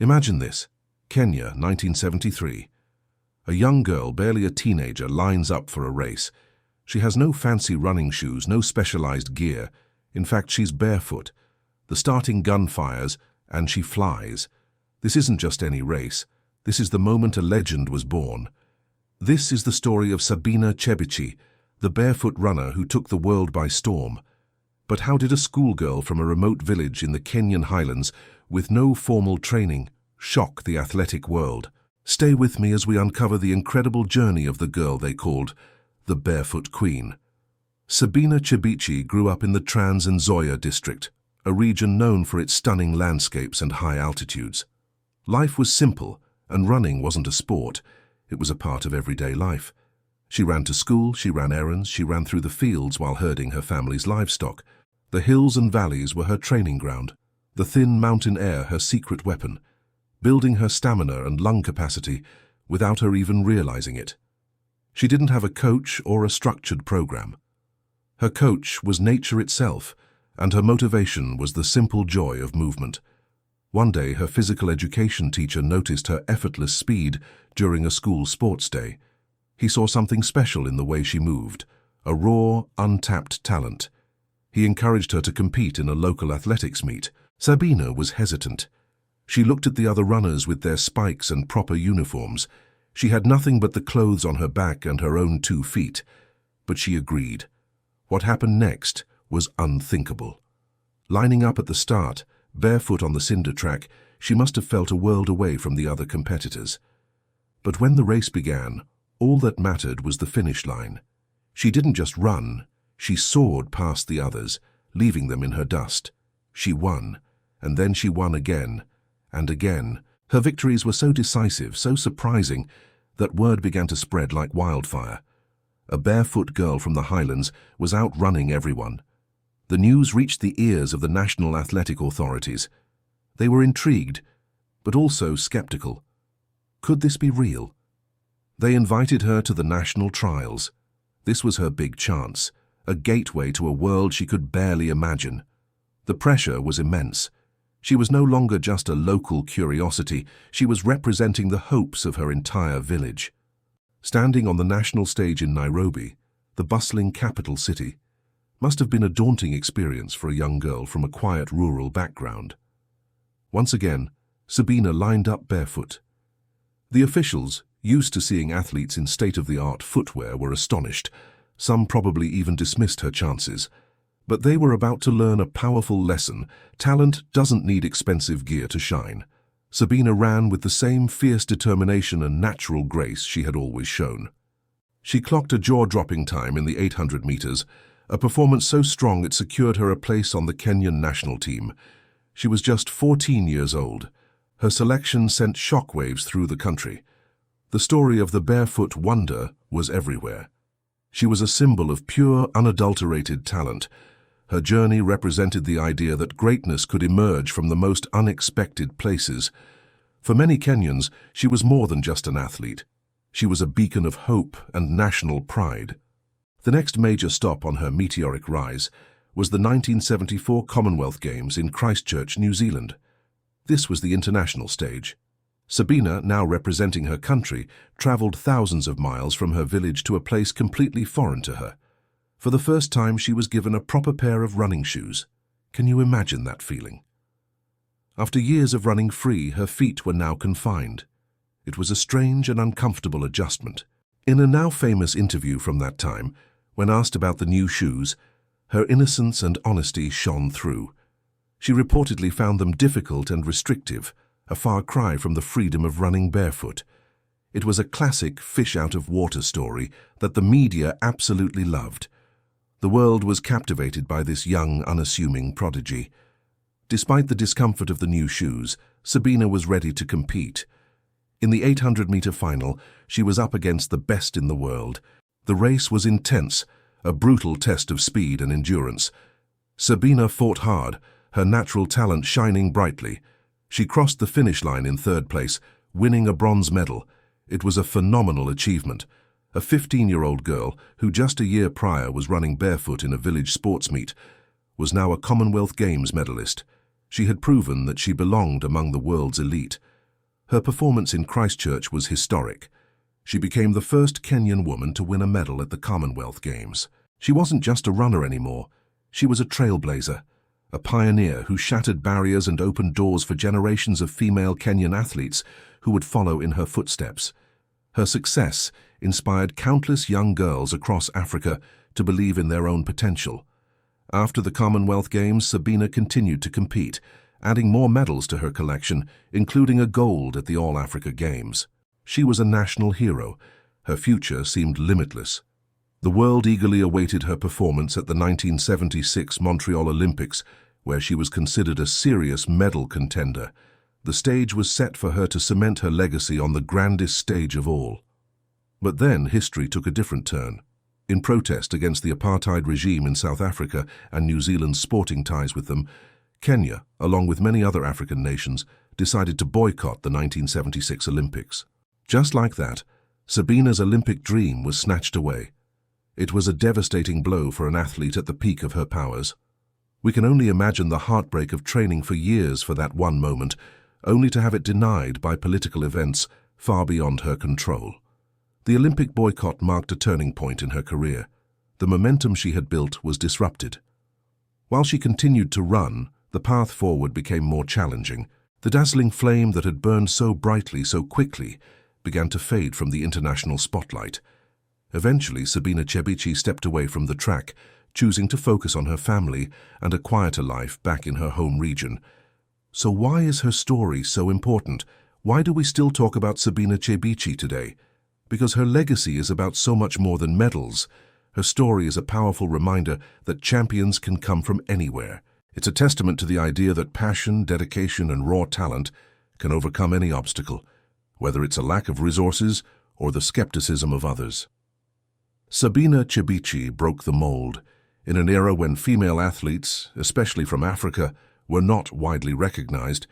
Imagine this. Kenya, 1973. A young girl, barely a teenager, lines up for a race. She has no fancy running shoes, no specialized gear. In fact, she's barefoot. The starting gun fires, and she flies. This isn't just any race. This is the moment a legend was born. This is the story of Sabina Chebichi, the barefoot runner who took the world by storm. But how did a schoolgirl from a remote village in the Kenyan highlands, with no formal training, shock the athletic world? Stay with me as we uncover the incredible journey of the girl they called the Barefoot Queen. Sabina Chebichi grew up in the Trans Nzoia district, a region known for its stunning landscapes and high altitudes. Life was simple, and running wasn't a sport. It was a part of everyday life. She ran to school, she ran errands, she ran through the fields while herding her family's livestock. The hills and valleys were her training ground, the thin mountain air her secret weapon, building her stamina and lung capacity without her even realizing it. She didn't have a coach or a structured program. Her coach was nature itself, and her motivation was the simple joy of movement. One day, her physical education teacher noticed her effortless speed during a school sports day. He saw something special in the way she moved, a raw, untapped talent. He encouraged her to compete in a local athletics meet. Sabina was hesitant. She looked at the other runners with their spikes and proper uniforms. She had nothing but the clothes on her back and her own 2 feet. But she agreed. What happened next was unthinkable. Lining up at the start, barefoot on the cinder track, she must have felt a world away from the other competitors. But when the race began, all that mattered was the finish line. She didn't just run, she soared past the others, leaving them in her dust. She won, and then she won again, and again. Her victories were so decisive, so surprising, that word began to spread like wildfire. A barefoot girl from the highlands was outrunning everyone. The news reached the ears of the national athletic authorities. They were intrigued, but also skeptical. Could this be real? They invited her to the national trials. This was her big chance, a gateway to a world she could barely imagine. The pressure was immense. She was no longer just a local curiosity, she was representing the hopes of her entire village. Standing on the national stage in Nairobi, the bustling capital city, must have been a daunting experience for a young girl from a quiet rural background. Once again, Sabina lined up barefoot. The officials, used to seeing athletes in state-of-the-art footwear, were astonished. Some probably even dismissed her chances. But they were about to learn a powerful lesson. Talent doesn't need expensive gear to shine. Sabina ran with the same fierce determination and natural grace she had always shown. She clocked a jaw-dropping time in the 800 meters, a performance so strong it secured her a place on the Kenyan national team. She was just 14 years old. Her selection sent shockwaves through the country. The story of the barefoot wonder was everywhere. She was a symbol of pure, unadulterated talent. Her journey represented the idea that greatness could emerge from the most unexpected places. For many Kenyans, she was more than just an athlete. She was a beacon of hope and national pride. The next major stop on her meteoric rise was the 1974 Commonwealth Games in Christchurch, New Zealand. This was the international stage. Sabina, now representing her country, traveled thousands of miles from her village to a place completely foreign to her. For the first time, she was given a proper pair of running shoes. Can you imagine that feeling? After years of running free, her feet were now confined. It was a strange and uncomfortable adjustment. In a now famous interview from that time, when asked about the new shoes, her innocence and honesty shone through. She reportedly found them difficult and restrictive, a far cry from the freedom of running barefoot. It was a classic fish-out-of-water story that the media absolutely loved. The world was captivated by this young, unassuming prodigy. Despite the discomfort of the new shoes, Sabina was ready to compete. In the 800-meter final, she was up against the best in the world. The race was intense, a brutal test of speed and endurance. Sabina fought hard, her natural talent shining brightly. She crossed the finish line in third place, winning a bronze medal. It was a phenomenal achievement. A 15-year-old girl, who just a year prior was running barefoot in a village sports meet, was now a Commonwealth Games medalist. She had proven that she belonged among the world's elite. Her performance in Christchurch was historic. She became the first Kenyan woman to win a medal at the Commonwealth Games. She wasn't just a runner anymore. She was a trailblazer, a pioneer who shattered barriers and opened doors for generations of female Kenyan athletes who would follow in her footsteps. Her success inspired countless young girls across Africa to believe in their own potential. After the Commonwealth Games, Sabina continued to compete, adding more medals to her collection, including a gold at the All-Africa Games. She was a national hero. Her future seemed limitless. The world eagerly awaited her performance at the 1976 Montreal Olympics, where she was considered a serious medal contender. The stage was set for her to cement her legacy on the grandest stage of all. But then history took a different turn. In protest against the apartheid regime in South Africa and New Zealand's sporting ties with them, Kenya, along with many other African nations, decided to boycott the 1976 Olympics. Just like that, Sabina's Olympic dream was snatched away. It was a devastating blow for an athlete at the peak of her powers. We can only imagine the heartbreak of training for years for that one moment, only to have it denied by political events far beyond her control. The Olympic boycott marked a turning point in her career. The momentum she had built was disrupted. While she continued to run, the path forward became more challenging. The dazzling flame that had burned so brightly so quickly began to fade from the international spotlight. Eventually, Sabina Chebichi stepped away from the track, choosing to focus on her family and a quieter life back in her home region. So why is her story so important? Why do we still talk about Sabina Chebichi today? Because her legacy is about so much more than medals. Her story is a powerful reminder that champions can come from anywhere. It's a testament to the idea that passion, dedication, and raw talent can overcome any obstacle, whether it's a lack of resources or the skepticism of others. Sabina Chebichi broke the mold. In an era when female athletes, especially from Africa, were not widely recognized,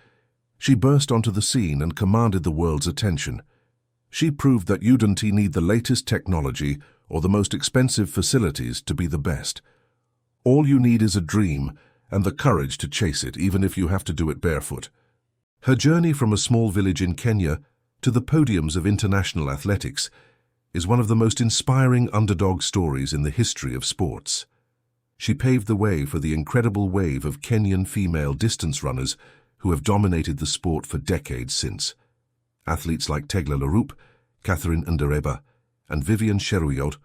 she burst onto the scene and commanded the world's attention. She proved that you don't need the latest technology or the most expensive facilities to be the best. All you need is a dream and the courage to chase it, even if you have to do it barefoot. Her journey from a small village in Kenya to the podiums of international athletics is one of the most inspiring underdog stories in the history of sports. She paved the way for the incredible wave of Kenyan female distance runners who have dominated the sport for decades since. Athletes like Tegla Laroup, Catherine Ndereba, and Vivian Cheruiyot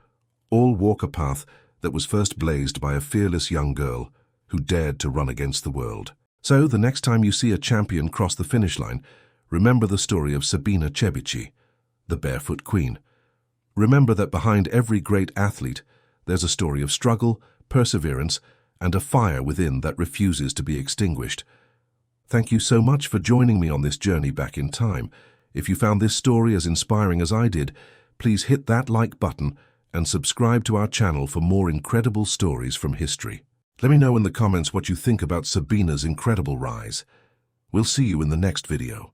all walk a path that was first blazed by a fearless young girl who dared to run against the world. So, the next time you see a champion cross the finish line, remember the story of Sabina Chebichi, the Barefoot Queen. Remember that behind every great athlete, there's a story of struggle, perseverance, and a fire within that refuses to be extinguished. Thank you so much for joining me on this journey back in time. If you found this story as inspiring as I did, please hit that like button and subscribe to our channel for more incredible stories from history. Let me know in the comments what you think about Sabina's incredible rise. We'll see you in the next video.